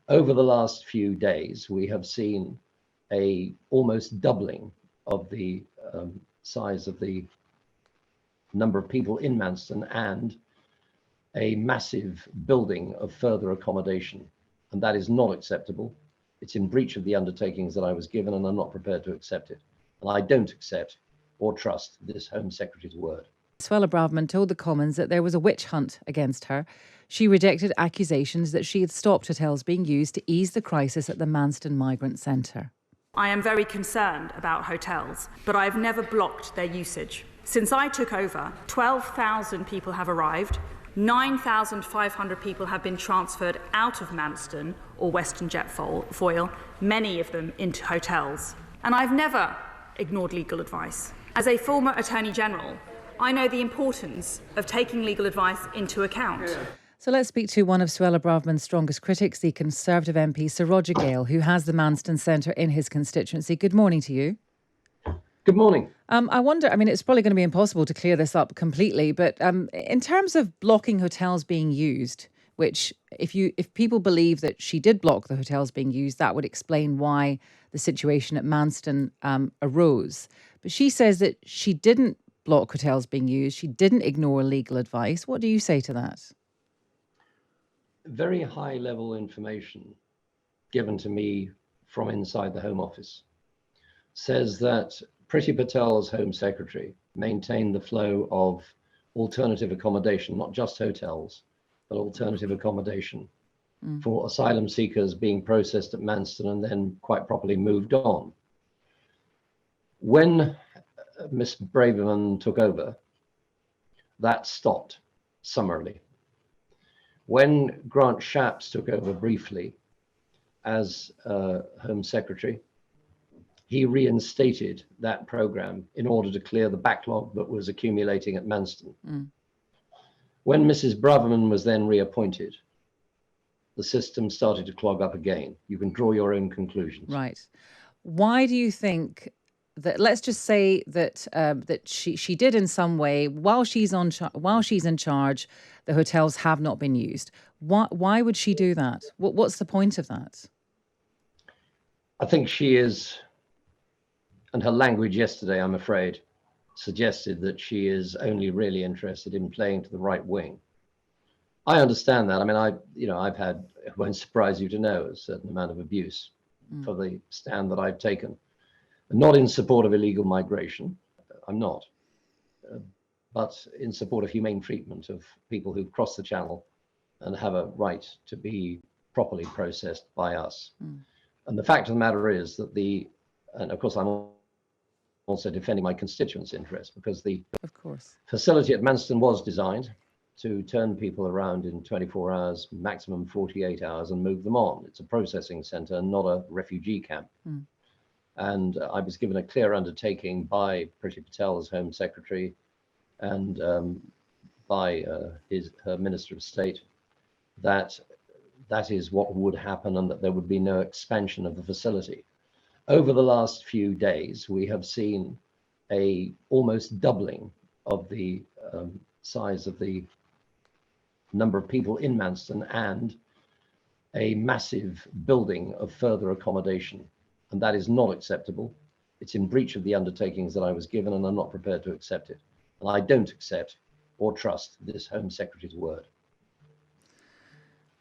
Over the last few days, we have seen a almost doubling of the size of the number of people in Manston and a massive building of further accommodation. And that is not acceptable. It's in breach of the undertakings that I was given, and I'm not prepared to accept it. And I don't accept or trust this Home Secretary's word. Suella Braverman told the Commons that there was a witch hunt against her. She rejected accusations that she had stopped hotels being used to ease the crisis at the Manston Migrant Centre. I am very concerned about hotels, but I've never blocked their usage. Since I took over, 12,000 people have arrived, 9,500 people have been transferred out of Manston or Western Jetfoil, many of them into hotels. And I've never ignored legal advice. As a former Attorney General, I know the importance of taking legal advice into account. So let's speak to one of Suella Braverman's strongest critics, the Conservative MP, Sir Roger Gale, who has the Manston Centre in his constituency. Good morning to you. Good morning. I wonder, it's probably going to be impossible to clear this up completely, but in terms of blocking hotels being used, which if people believe that she did block the hotels being used, that would explain why the situation at Manston arose. But she says that she didn't block hotels being used. She didn't ignore legal advice. What do you say to that? Very high level information given to me from inside the Home Office says that Priti Patel's Home Secretary maintained the flow of alternative accommodation, not just hotels, but alternative accommodation for asylum seekers being processed at Manston and then quite properly moved on. When Miss Braverman took over, that stopped summarily. When Grant Shapps took over briefly as Home Secretary, he reinstated that program in order to clear the backlog that was accumulating at Manston. When Mrs Braverman was then reappointed, the system started to clog up again. You can draw your own conclusions. Right. Why do you think that, let's just say that that she did in some way, while she's in charge, the hotels have not been used? Why would she do that? What's the point of that? I think she is, and her language yesterday, I'm afraid, suggested that she is only really interested in playing to the right wing. I understand that. I've had, it won't surprise you to know, a certain amount of abuse for the stand that I've taken. Not in support of illegal migration, I'm not, but in support of humane treatment of people who've crossed the channel and have a right to be properly processed by us. And the fact of the matter is that and of course I'm also defending my constituents' interests, because the facility at Manston was designed to turn people around in 24 hours, maximum 48 hours, and move them on. It's a processing centre, not a refugee camp. And I was given a clear undertaking by Priti Patel as Home Secretary and by her Minister of State that that is what would happen and that there would be no expansion of the facility. Over the last few days, we have seen a almost doubling of the size of the number of people in Manston and a massive building of further accommodation. And that is not acceptable. It's in breach of the undertakings that I was given, and I'm not prepared to accept it. And I don't accept or trust this Home Secretary's word.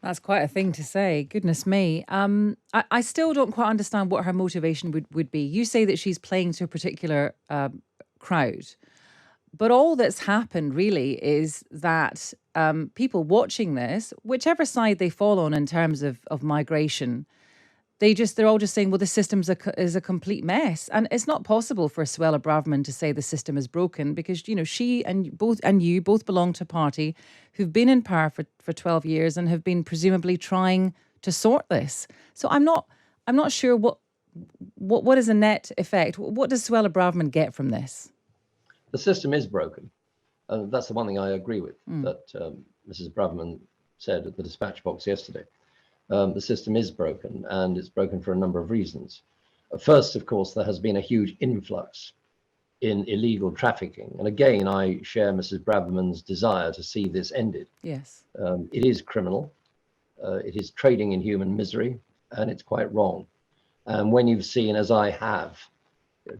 That's quite a thing to say. Goodness me. I still don't quite understand what her motivation would be. You say that she's playing to a particular crowd. But all that's happened really is that people watching this, whichever side they fall on in terms of migration, they're all just saying, well, the system is a complete mess. And it's not possible for Suella Braverman to say the system is broken, because, she and you both belong to a party who've been in power for 12 years and have been presumably trying to sort this. So I'm not sure what is the net effect. What does Suella Braverman get from this? The system is broken. And that's the one thing I agree with, that Mrs Braverman said at the dispatch box yesterday. The system is broken, and it's broken for a number of reasons. First, of course, there has been a huge influx in illegal trafficking. And again, I share Mrs Braverman's desire to see this ended. Yes. It is criminal. It is trading in human misery, and it's quite wrong. And when you've seen, as I have,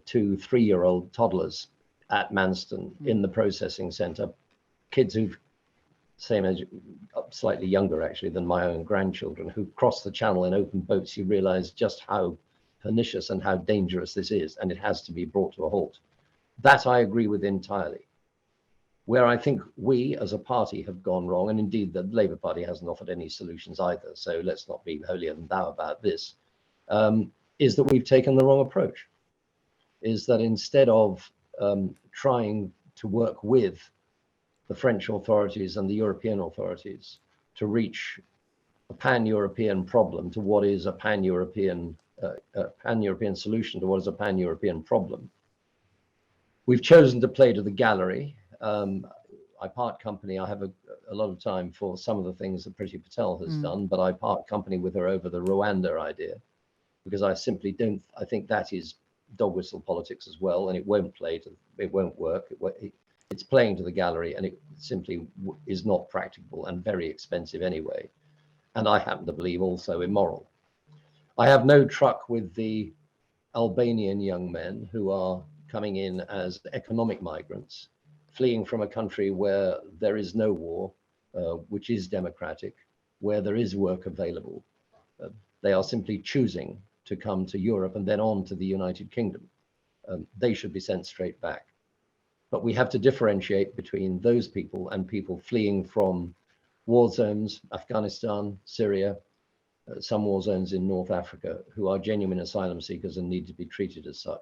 2 3-year-old toddlers at Manston in the processing centre, kids who've same age, slightly younger actually than my own grandchildren, who cross the channel in open boats, you realize just how pernicious and how dangerous this is, and it has to be brought to a halt. That I agree with entirely. Where I think we as a party have gone wrong, and indeed the Labour Party hasn't offered any solutions either, so let's not be holier than thou about this, is that we've taken the wrong approach. Is that instead of trying to work with the French authorities and the European authorities to reach a pan-European problem to what is a pan-European solution to what is a pan-European problem, we've chosen to play to the gallery. I part company. I have a lot of time for some of the things that Priti Patel has done, but I part company with her over the Rwanda idea, because I simply don't. I think that is dog whistle politics as well, and it won't work. It's playing to the gallery, and it simply is not practicable and very expensive anyway. And I happen to believe also immoral. I have no truck with the Albanian young men who are coming in as economic migrants, fleeing from a country where there is no war, which is democratic, where there is work available. They are simply choosing to come to Europe and then on to the United Kingdom. They should be sent straight back. But we have to differentiate between those people and people fleeing from war zones, Afghanistan, Syria, some war zones in North Africa, who are genuine asylum seekers and need to be treated as such.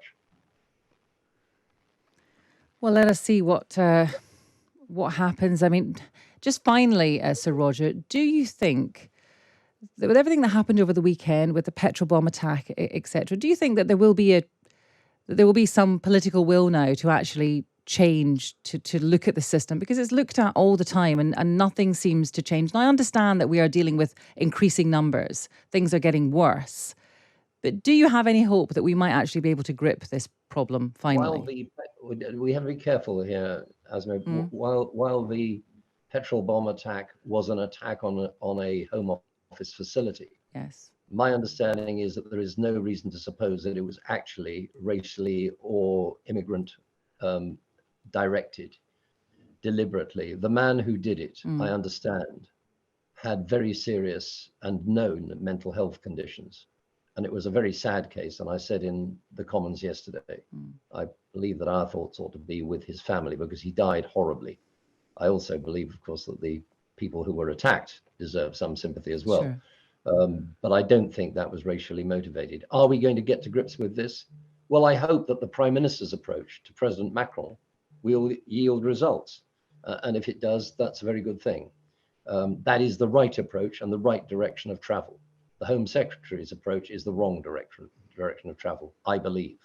Well, let us see what happens. I mean, just finally, Sir Roger, do you think that with everything that happened over the weekend, with the petrol bomb attack, etc., do you think that there will be some political will now to actually change, to look at the system? Because it's looked at all the time and nothing seems to change. And I understand that we are dealing with increasing numbers. Things are getting worse. But do you have any hope that we might actually be able to grip this problem finally? We have to be careful here, Asma. While the petrol bomb attack was an attack on a Home Office facility, yes, my understanding is that there is no reason to suppose that it was actually racially or immigrant directed deliberately. The man who did it, I understand, had very serious and known mental health conditions. And it was a very sad case. And I said in the Commons yesterday, I believe that our thoughts ought to be with his family because he died horribly. I also believe, of course, that the people who were attacked deserve some sympathy as well. Sure. But I don't think that was racially motivated. Are we going to get to grips with this? Well, I hope that the Prime Minister's approach to President Macron will yield results. And if it does, that's a very good thing. That is the right approach and the right direction of travel. The Home Secretary's approach is the wrong direction of travel, I believe.